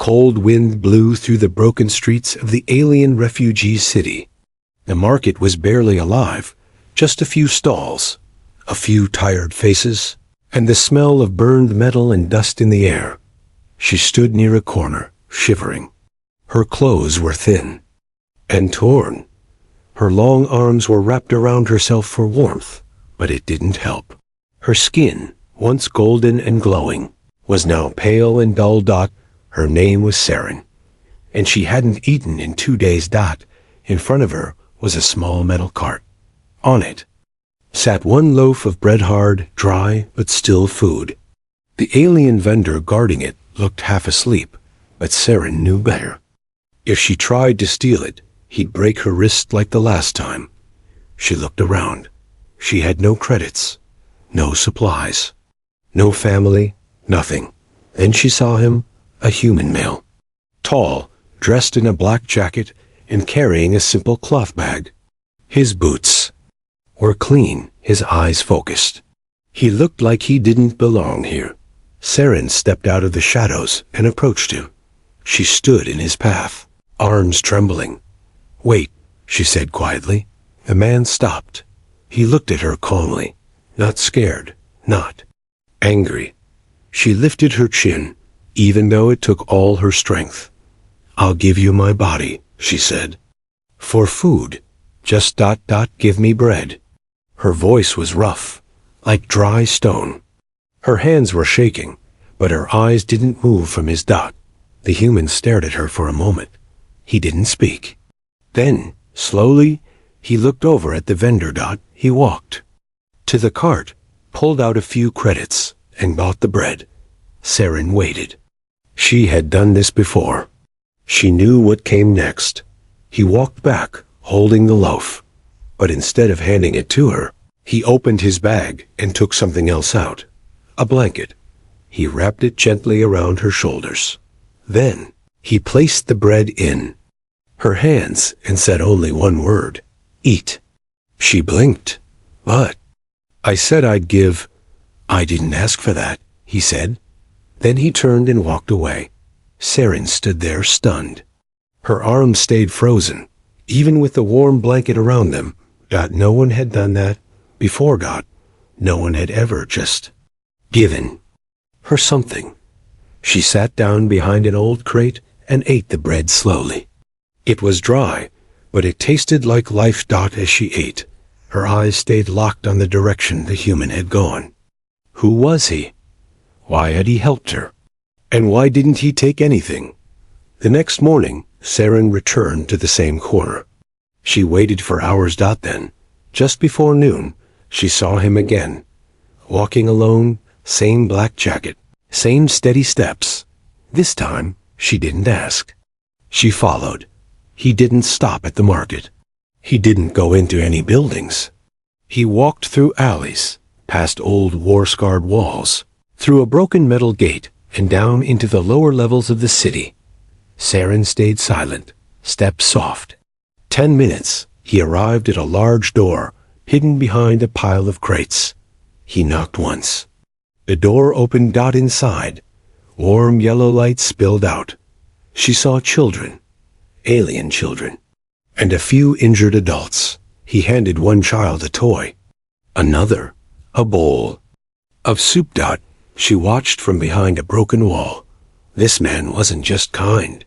cold wind blew through the broken streets of the alien refugee city. The market was barely alive, just a few stalls, a few tired faces, and the smell of burned metal and dust in the air. She stood near a corner, shivering. Her clothes were thin and torn. Her long arms were wrapped around herself for warmth, but it didn't help. Her skin, once golden and glowing, was now pale and dull. Her name was Saren, and she hadn't eaten in 2 days. In front of her was a small metal cart. On it sat one loaf of bread, hard, dry, but still food. The alien vendor guarding it looked half asleep, but Saren knew better. If she tried to steal it, he'd break her wrist like the last time. She looked around. She had no credits, no supplies, no family, nothing. Then she saw him, a human male. Tall, dressed in a black jacket and carrying a simple cloth bag. His boots were clean, his eyes focused. He looked like he didn't belong here. Saren stepped out of the shadows and approached him. She stood in his path, arms trembling. "Wait," she said quietly. The man stopped. He looked at her calmly, not scared, not angry. She lifted her chin, even though it took all her strength. "I'll give you my body," she said. "For food, just ... give me bread." Her voice was rough, like dry stone. Her hands were shaking, but her eyes didn't move from his . The human stared at her for a moment. He didn't speak. Then, slowly, he looked over at the vendor. He walked to the cart, pulled out a few credits, and bought the bread. Saren waited. She had done this before. She knew what came next. He walked back, holding the loaf. But instead of handing it to her, he opened his bag and took something else out. A blanket. He wrapped it gently around her shoulders. Then, he placed the bread in her hands and said only one word: "Eat." She blinked. "But I said I'd give." "I didn't ask for that," he said. Then he turned and walked away. Saren stood there stunned. Her arms stayed frozen, even with the warm blanket around them. No one had done that before. No one had ever just given her something. She sat down behind an old crate and ate the bread slowly. It was dry, but it tasted like life. As she ate, her eyes stayed locked on the direction the human had gone. Who was he? Why had he helped her? And why didn't he take anything? The next morning, Saren returned to the same corner. She waited for hours. Then, just before noon, she saw him again. Walking alone, same black jacket, same steady steps. This time, she didn't ask. She followed. He didn't stop at the market. He didn't go into any buildings. He walked through alleys, past old war-scarred walls, through a broken metal gate, and down into the lower levels of the city. Saren stayed silent, steps soft. 10 minutes, he arrived at a large door, hidden behind a pile of crates. He knocked once. The door opened. Inside, warm yellow light spilled out. She saw children, alien children, and a few injured adults. He handed one child a toy, another a bowl of soup. She watched from behind a broken wall. This man wasn't just kind.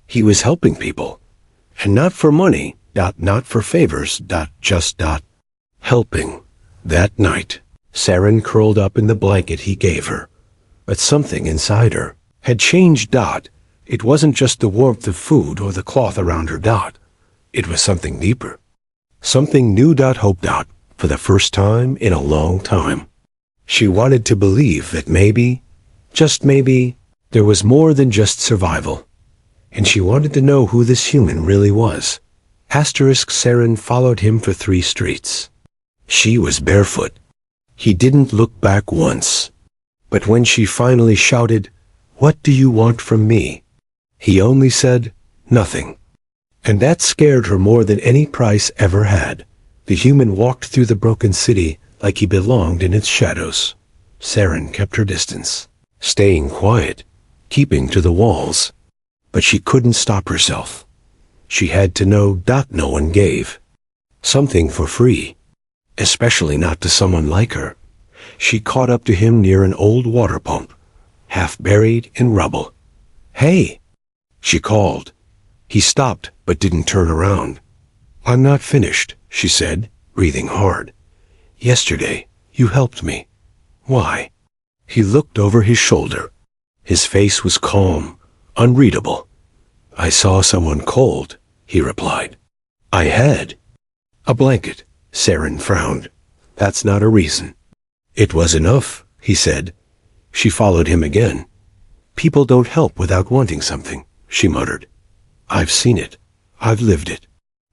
He was helping people. And not for money, not for favors, just helping. That night, Saren curled up in the blanket he gave her. But something inside her had changed. It wasn't just the warmth of food or the cloth around her. It was something deeper. Something new. Hope. For the first time in a long time. She wanted to believe that maybe, just maybe, there was more than just survival. And she wanted to know who this human really was. Saren followed him for 3 streets. She was barefoot. He didn't look back once. But when she finally shouted, "What do you want from me?" he only said, "Nothing." And that scared her more than any price ever had. The human walked through the broken city like he belonged in its shadows. Saren kept her distance, staying quiet, keeping to the walls. but she couldn't stop herself. She had to know that no one gave something for free, especially not to someone like her. She caught up to him near an old water pump, half buried in rubble. "Hey!" she called. He stopped but didn't turn around. "I'm not finished," she said, breathing hard. "Yesterday, you helped me. Why?" He looked over his shoulder. His face was calm, unreadable. "I saw someone cold," he replied. "I had." "A blanket," Saren frowned. "That's not a reason." "It was enough," he said. She followed him again. "People don't help without wanting something," she muttered. "I've seen it. I've lived it."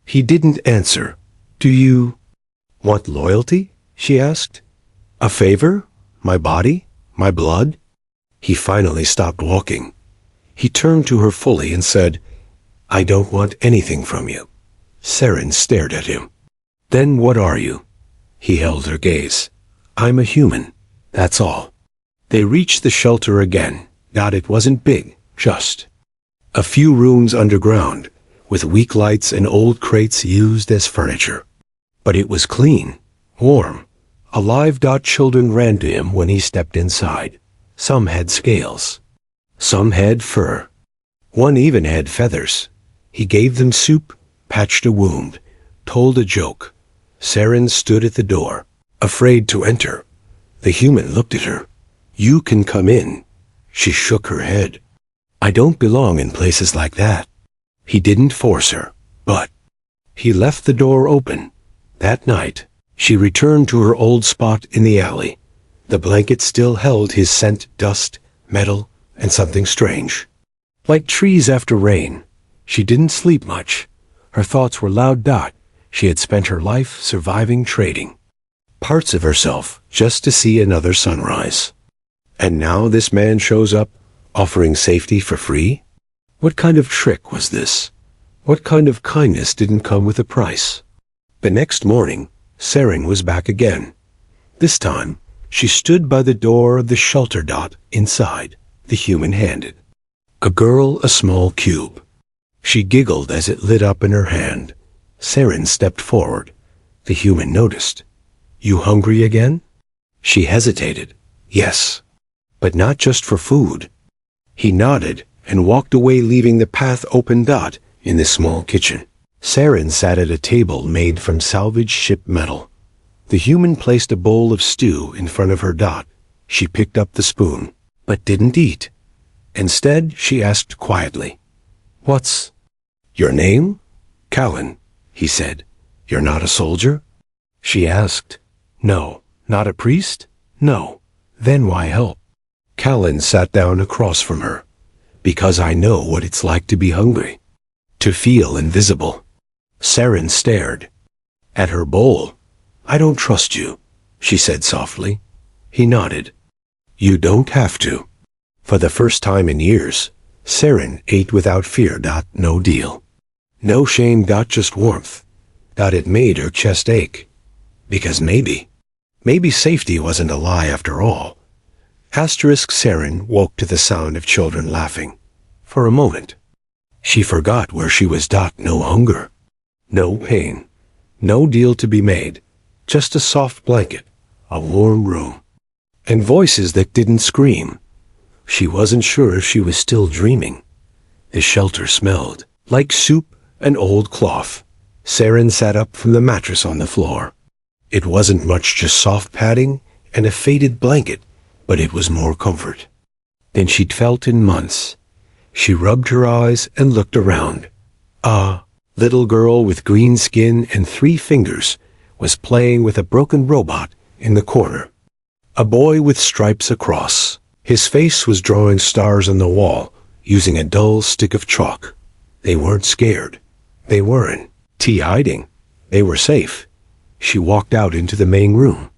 He didn't answer. "Do you want loyalty?" she asked. "A favor? My body? My blood?" He finally stopped walking. He turned to her fully and said, "I don't want anything from you." Saren stared at him. "Then what are you?" He held her gaze. "I'm a human. That's all." They reached the shelter again. God, it wasn't big, just a few rooms underground, with weak lights and old crates used as furniture. But it was clean, warm, alive. Children ran to him when he stepped inside. Some had scales. Some had fur. One even had feathers. He gave them soup, patched a wound, told a joke. Saren stood at the door, afraid to enter. The human looked at her. "You can come in." She shook her head. "I don't belong in places like that." He didn't force her, but he left the door open. That night, she returned to her old spot in the alley. The blanket still held his scent, dust, metal, and something strange. Like trees after rain, she didn't sleep much. Her thoughts were loud. She had spent her life surviving, trading parts of herself just to see another sunrise. And now this man shows up, offering safety for free? What kind of trick was this? What kind of kindness didn't come with a price? The next morning, Saren was back again. This time, she stood by the door of the shelter. Inside, the human handed a girl a small cube. She giggled as it lit up in her hand. Saren stepped forward. The human noticed. "You hungry again?" She hesitated. "Yes, but not just for food." He nodded and walked away, leaving the path open. In the small kitchen, Saren sat at a table made from salvaged ship metal. The human placed a bowl of stew in front of her. She picked up the spoon, but didn't eat. Instead, she asked quietly, "What's your name?" "Callan," he said. "You're not a soldier?" She asked. "No." "Not a priest?" "No." "Then why help?" Callan sat down across from her. "Because I know what it's like to be hungry, to feel invisible." Saren stared at her bowl. "I don't trust you," she said softly. He nodded. "You don't have to." For the first time in years, Saren ate without fear. No deal. No shame. Just warmth. It made her chest ache. Because maybe safety wasn't a lie after all. Saren woke to the sound of children laughing. For a moment, she forgot where she was. No hunger, no pain, no deal to be made. Just a soft blanket, a warm room, and voices that didn't scream. She wasn't sure if she was still dreaming. The shelter smelled like soup and old cloth. Saren sat up from the mattress on the floor. It wasn't much, just soft padding and a faded blanket, but it was more comfort than she'd felt in months. She rubbed her eyes and looked around. A little girl with green skin and 3 fingers was playing with a broken robot in the corner. A boy with stripes across his face was drawing stars on the wall using a dull stick of chalk. They weren't scared. They weren't hiding. They were safe. She walked out into the main room.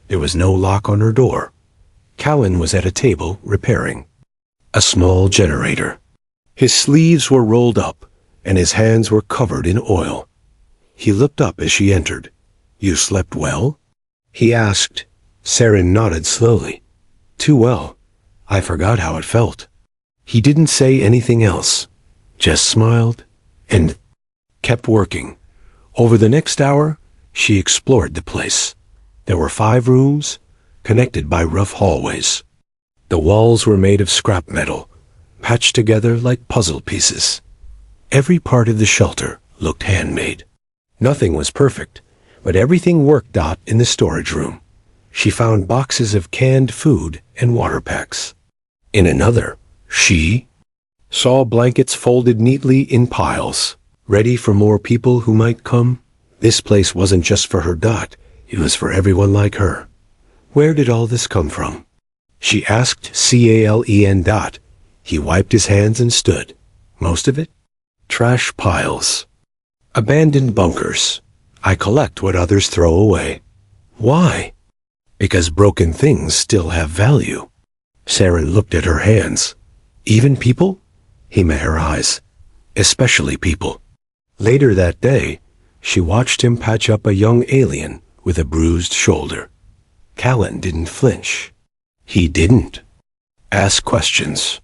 There was no lock on her door. Callan was at a table repairing a small generator. His sleeves were rolled up and his hands were covered in oil. He looked up as she entered. "You slept well?" he asked. Saren nodded slowly. "Too well. I forgot how it felt." He didn't say anything else. just smiled and kept working. Over the next hour, she explored the place. There were 5 rooms, connected by rough hallways. The walls were made of scrap metal, patched together like puzzle pieces. Every part of the shelter looked handmade. Nothing was perfect, but everything worked out in the storage room. She found boxes of canned food and water packs. In another, she saw blankets folded neatly in piles, ready for more people who might come. This place wasn't just for her Dot, it was for everyone like her. Where did all this come from? She asked Calen Dot. He wiped his hands and stood. Most of it? Trash piles. Abandoned bunkers. I collect what others throw away. Why? Because broken things still have value. Saren looked at her hands. Even people? He met her eyes. Especially people. Later that day, she watched him patch up a young alien with a bruised shoulder. Callan didn't flinch. He didn't ask questions.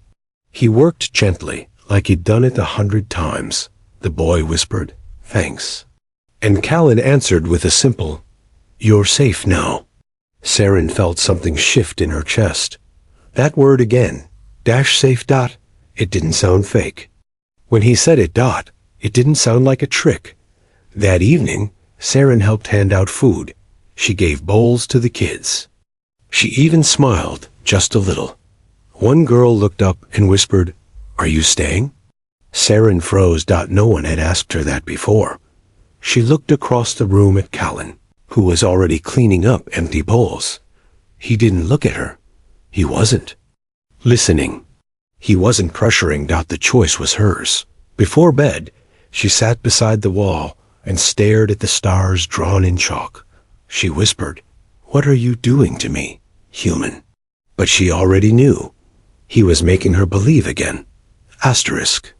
He worked gently, like he'd done it 100 times. The boy whispered, "Thanks." And Callan answered with a simple, "You're safe now." Saren felt something shift in her chest. That word again, safe. It didn't sound fake. When he said it, it didn't sound like a trick. That evening, Saren helped hand out food. She gave bowls to the kids. She even smiled, just a little. One girl looked up and whispered, "Are you staying?" Saren froze. No one had asked her that before. She looked across the room at Callan, who was already cleaning up empty bowls. He didn't look at her. He wasn't listening. He wasn't pressuring. The choice was hers. Before bed, she sat beside the wall and stared at the stars drawn in chalk. She whispered, "What are you doing to me, human?" But she already knew. He was making her believe again. Asterisk.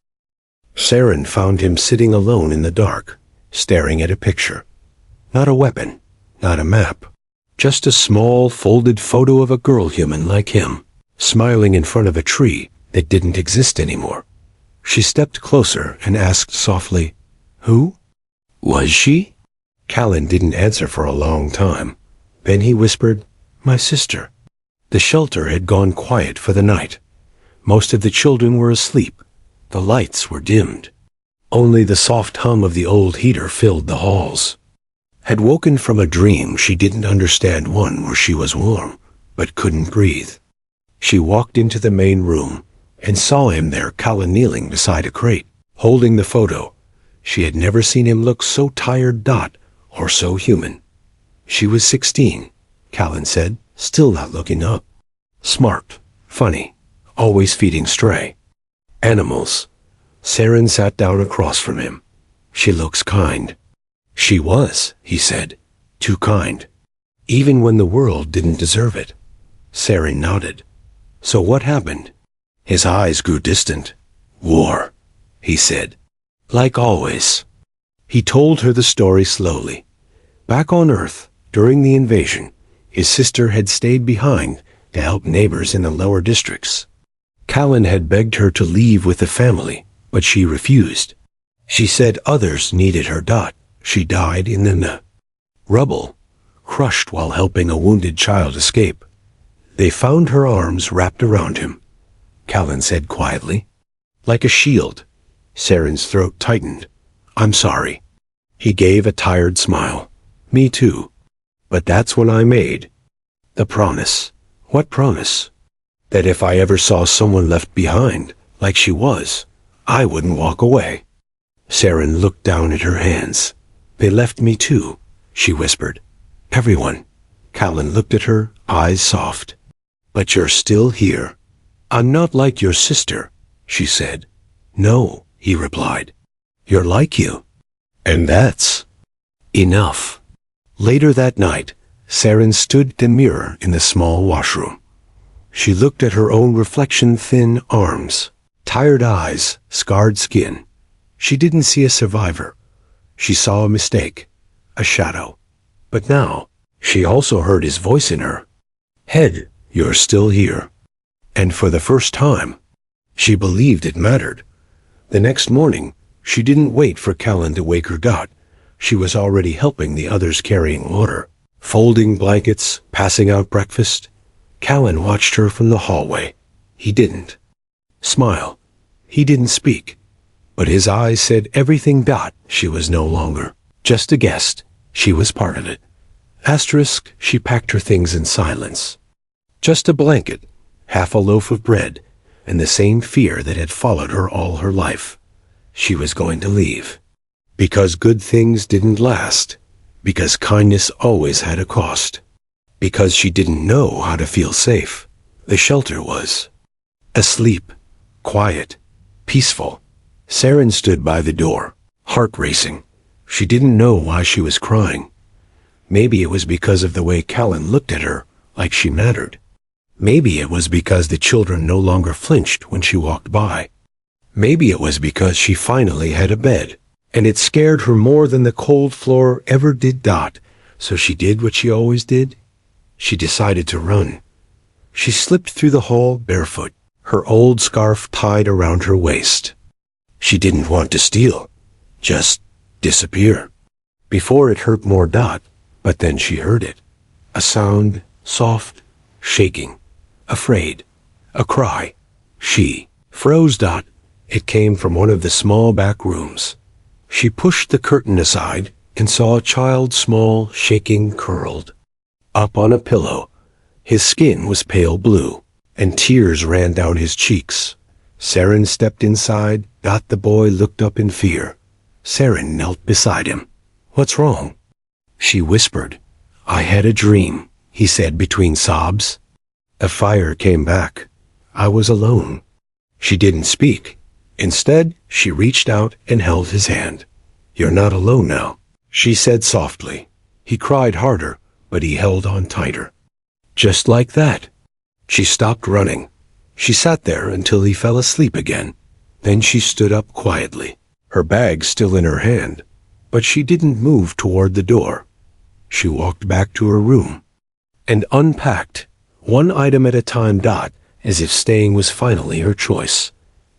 Saren found him sitting alone in the dark, staring at a picture. Not a weapon, not a map. Just a small, folded photo of a girl human like him, smiling in front of a tree that didn't exist anymore. She stepped closer and asked softly, "Who was she?" Callan didn't answer for a long time. Then he whispered, "My sister." The shelter had gone quiet for the night. Most of the children were asleep. The lights were dimmed. Only the soft hum of the old heater filled the halls. Had woken from a dream she didn't understand, one where she was warm, but couldn't breathe. She walked into the main room and saw him there, Callan kneeling beside a crate, holding the photo. She had never seen him look so tired, or so human. She was 16, Callan said, still not looking up. Smart, funny, always feeding stray animals. Saren sat down across from him. She looks kind. She was, he said, too kind. Even when the world didn't deserve it. Saren nodded. So what happened? His eyes grew distant. War, he said. Like always. He told her the story slowly. Back on Earth, during the invasion, his sister had stayed behind to help neighbors in the lower districts. Callan had begged her to leave with the family, but she refused. She said others needed her. She died in the rubble, crushed while helping a wounded child escape. They found her arms wrapped around him, Callan said quietly. Like a shield. Saren's throat tightened. I'm sorry. He gave a tired smile. Me too. But that's when I made the promise. What promise? That if I ever saw someone left behind, like she was, I wouldn't walk away. Saren looked down at her hands. They left me too, she whispered. Everyone. Callan looked at her, eyes soft. But you're still here. I'm not like your sister, she said. No, he replied. You're like you. And that's enough. Later that night, Saren stood at the mirror in the small washroom. She looked at her own reflection, thin arms, tired eyes, scarred skin. She didn't see a survivor. She saw a mistake, a shadow. But now, she also heard his voice in her head. You're still here. And for the first time, she believed it mattered. The next morning, she didn't wait for Callan to wake her Dot. She was already helping the others carrying water, folding blankets, passing out breakfast. Callan watched her from the hallway. He didn't smile. He didn't speak. But his eyes said everything. Dot, she was no longer just a guest. She was part of it. Asterisk, she packed her things in silence. Just a blanket, half a loaf of bread, and the same fear that had followed her all her life. She was going to leave. Because good things didn't last. Because kindness always had a cost. Because she didn't know how to feel safe. The shelter was asleep, quiet, peaceful. Saren stood by the door, heart racing. She didn't know why she was crying. Maybe it was because of the way Callan looked at her, like she mattered. Maybe it was because the children no longer flinched when she walked by. Maybe it was because she finally had a bed, and it scared her more than the cold floor ever did. Dot, so she did what she always did. She decided to run. She slipped through the hall barefoot, her old scarf tied around her waist. She didn't want to steal, just disappear. Before it hurt more. Dot, but then she heard it. A sound, soft, shaking, afraid, a cry. She froze. Dot, it came from one of the small back rooms. She pushed the curtain aside and saw a child, small, shaking, curled up on a pillow. His skin was pale blue, and tears ran down his cheeks. Saren stepped inside. Dot, the boy looked up in fear. Saren knelt beside him. What's wrong? She whispered. I had a dream, he said between sobs. A fire came back. I was alone. She didn't speak. Instead, she reached out and held his hand. You're not alone now, she said softly. He cried harder, but he held on tighter. Just like that. She stopped running. She sat there until he fell asleep again. Then she stood up quietly, her bag still in her hand, but she didn't move toward the door. She walked back to her room and unpacked, one item at a time. Dot, as if staying was finally her choice.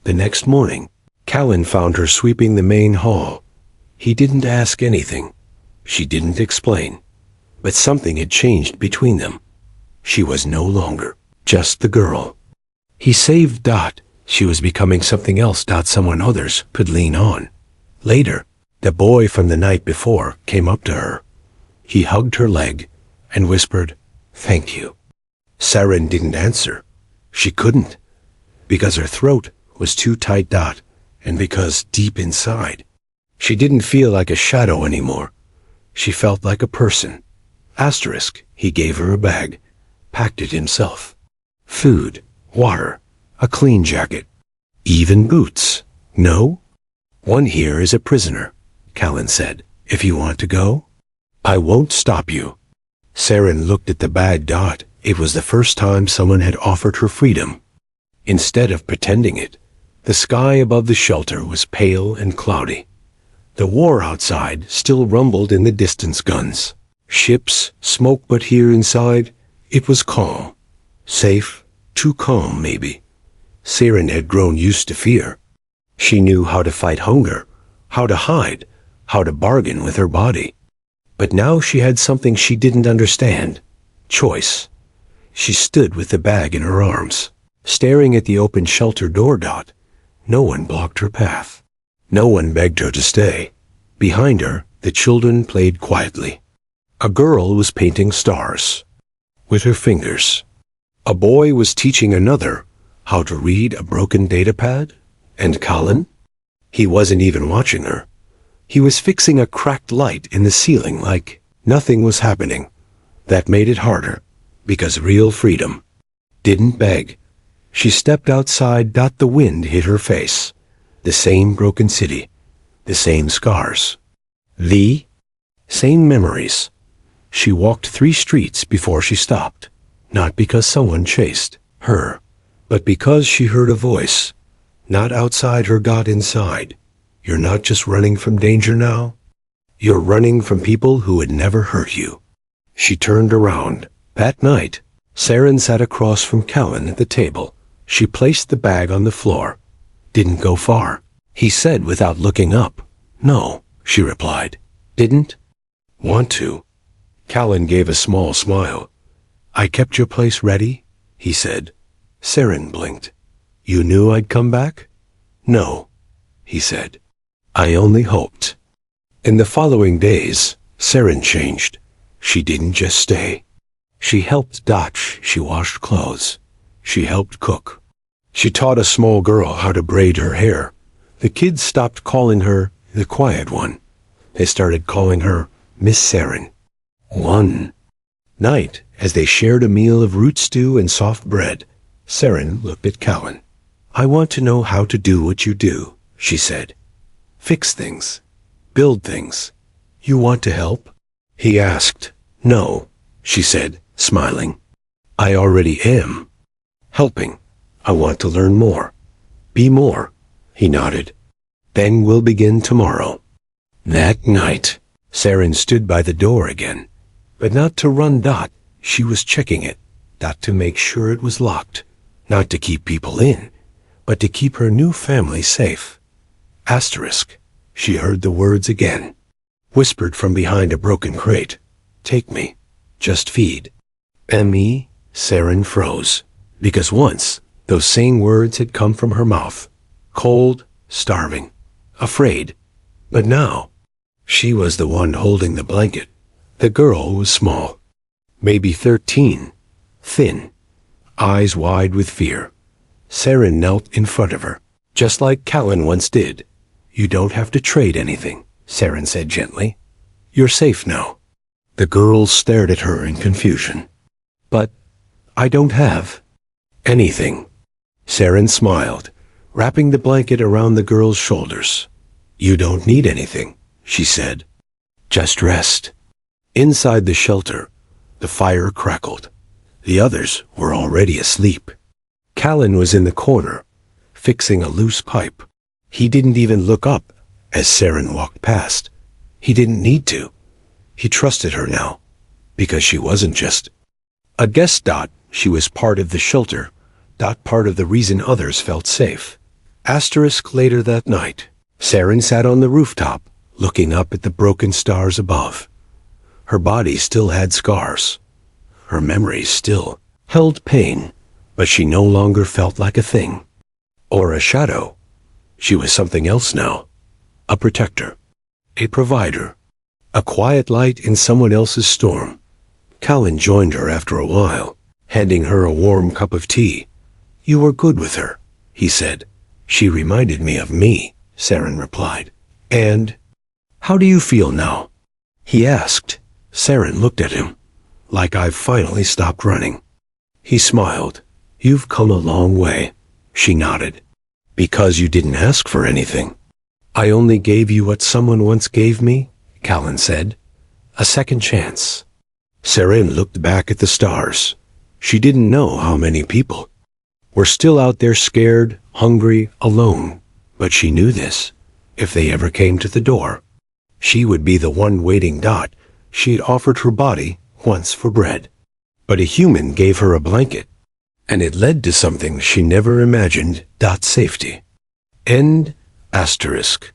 The next morning, Callan found her sweeping the main hall. He didn't ask anything. She didn't explain. But something had changed between them. She was no longer just the girl. He saved Dot. She was becoming something else. Dot, someone others could lean on. Later, the boy from the night before came up to her. He hugged her leg and whispered, "Thank you." Saren didn't answer. She couldn't, because her throat was too tight. Dot, and because deep inside, she didn't feel like a shadow anymore. She felt like a person. Asterisk, he gave her a bag, packed it himself. Food, water, a clean jacket, even boots. No? One here is a prisoner, Callan said. If you want to go, I won't stop you. Saren looked at the bag. Dot, it was the first time someone had offered her freedom. Instead of pretending it, the sky above the shelter was pale and cloudy. The war outside still rumbled in the distance guns. Ships, smoke, but here inside, it was calm. Safe, too calm maybe. Saren had grown used to fear. She knew how to fight hunger, how to hide, how to bargain with her body. But now she had something she didn't understand. Choice. She stood with the bag in her arms, staring at the open shelter door. Dot. No one blocked her path. No one begged her to stay. Behind her, the children played quietly. A girl was painting stars with her fingers. A boy was teaching another how to read a broken datapad. And Callan? He wasn't even watching her. He was fixing a cracked light in the ceiling like nothing was happening. That made it harder, because real freedom didn't beg. She stepped outside. Dot, the wind hit her face. The same broken city, the same scars, the same memories. She walked 3 streets before she stopped, not because someone chased her, but because she heard a voice. Not outside her, got inside. You're not just running from danger now. You're running from people who would never hurt you. She turned around. That night, Saren sat across from Callan at the table. She placed the bag on the floor. Didn't go far. he said without looking up. No, she replied. Didn't want to. Callan gave a small smile. I kept your place ready, he said. Saren blinked. You knew I'd come back? No, he said. I only hoped. In the following days, Saren changed. She didn't just stay. She helped Dotch. She washed clothes. She helped cook. She taught a small girl how to braid her hair. The kids stopped calling her the quiet one. They started calling her Miss Saren. One night, as they shared a meal of root stew and soft bread, Saren looked at Callan. I want to know how to do what you do, she said. Fix things. Build things. You want to help? He asked. No, she said, smiling. I already am. Helping. I want to learn more. Be more. He nodded. Then we'll begin tomorrow. That night, Saren stood by the door again. But not to run Dot. She was checking it. Not to make sure it was locked. Not to keep people in, but to keep her new family safe. Asterisk. She heard the words again. Whispered from behind a broken crate. Take me. Just feed. M.E. Saren froze. Because once, those same words had come from her mouth. Cold, starving, afraid. But now, she was the one holding the blanket. The girl was small. Maybe 13. Thin. Eyes wide with fear. Saren knelt in front of her, just like Callan once did. You don't have to trade anything, Saren said gently. You're safe now. The girl stared at her in confusion. But I don't have anything. Saren smiled, wrapping the blanket around the girl's shoulders. You don't need anything, she said. Just rest. Inside the shelter, the fire crackled. The others were already asleep. Callan was in the corner, fixing a loose pipe. He didn't even look up as Saren walked past. He didn't need to. He trusted her now, because she wasn't just a guest dot. She was part of the shelter, not part of the reason others felt safe. Asterisk later that night, Saren sat on the rooftop, looking up at the broken stars above. Her body still had scars. Her memories still held pain, but she no longer felt like a thing. Or a shadow. She was something else now. A protector. A provider. A quiet light in someone else's storm. Callan joined her after a while, handing her a warm cup of tea. You were good with her, he said. She reminded me of me, Saren replied. And how do you feel now? He asked. Saren looked at him, like I've finally stopped running. He smiled. You've come a long way, she nodded. Because you didn't ask for anything. I only gave you what someone once gave me, Callan said. A second chance. Saren looked back at the stars. She didn't know how many people were still out there scared, hungry, alone. But she knew this. If they ever came to the door, she would be the one waiting dot. She had offered her body once for bread. But a human gave her a blanket. And it led to something she never imagined. Safety. End asterisk.